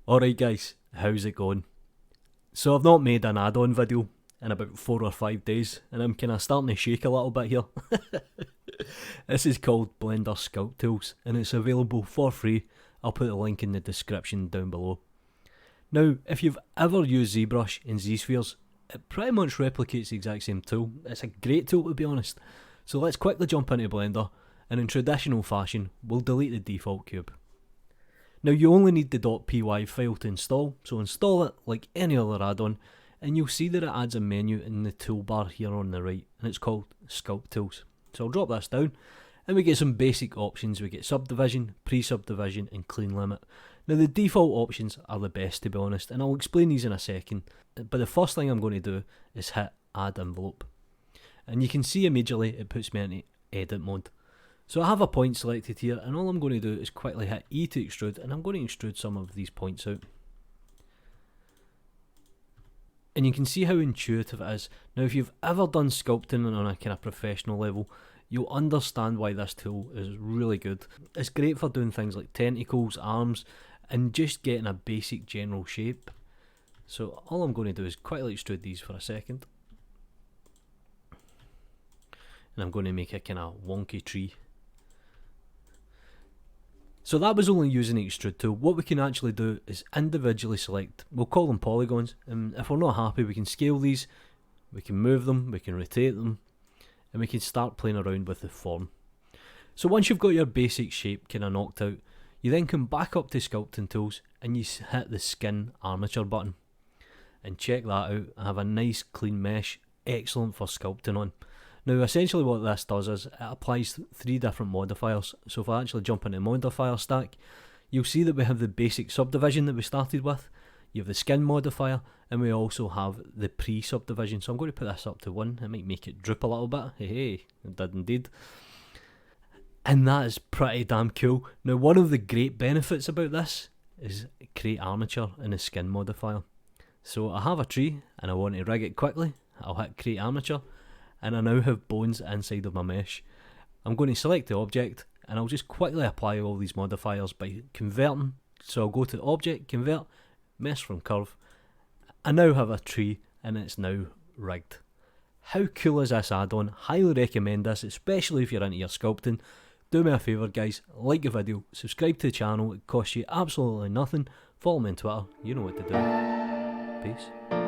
Alright guys, how's it going? So I've not made an add-on video in about 4 or 5 days and I'm kinda starting to shake a little bit here. This is called Blender Sculpt Tools and it's available for free. I'll put a link in the description down below. Now, if you've ever used Zbrush and Zspheres, it pretty much replicates the exact same tool. It's a great tool to be honest. So let's quickly jump into Blender and in traditional fashion, we'll delete the default cube. Now you only need the .py file to install, so install it like any other add-on and you'll see that it adds a menu in the toolbar here on the right and it's called Sculpt Tools. So I'll drop this down and we get some basic options. We get subdivision, pre-subdivision and clean limit. Now the default options are the best to be honest and I'll explain these in a second, but the first thing I'm going to do is hit add envelope and you can see immediately it puts me into edit mode. So I have a point selected here and all I'm going to do is quickly hit E to extrude and I'm going to extrude some of these points out. And you can see how intuitive it is. Now if you've ever done sculpting on a kind of professional level, you'll understand why this tool is really good. It's great for doing things like tentacles, arms and just getting a basic general shape. So all I'm going to do is quickly extrude these for a second. And I'm going to make a kind of wonky tree. So that was only using the extrude tool. What we can actually do is individually select, we'll call them polygons, and if we're not happy we can scale these, we can move them, we can rotate them, and we can start playing around with the form. So once you've got your basic shape kind of knocked out, you then come back up to sculpting tools and you hit the skin armature button. And check that out, I have a nice clean mesh, excellent for sculpting on. Now essentially what this does is it applies 3 different modifiers. So if I actually jump into modifier stack, you'll see that we have the basic subdivision that we started with, you have the skin modifier, and we also have the pre-subdivision. So I'm going to put this up to 1, it might make it droop a little bit, hey, it did indeed. And that is pretty damn cool. Now one of the great benefits about this is create armature in the skin modifier. So I have a tree and I want to rig it quickly, I'll hit create armature, and I now have bones inside of my mesh. I'm going to select the object and I'll just quickly apply all these modifiers by converting. So I'll go to object, convert, mesh from curve. I now have a tree and it's now rigged. How cool is this add-on? Highly recommend this, especially if you're into your sculpting. Do me a favour guys, like the video, subscribe to the channel, it costs you absolutely nothing. Follow me on Twitter, you know what to do. Peace.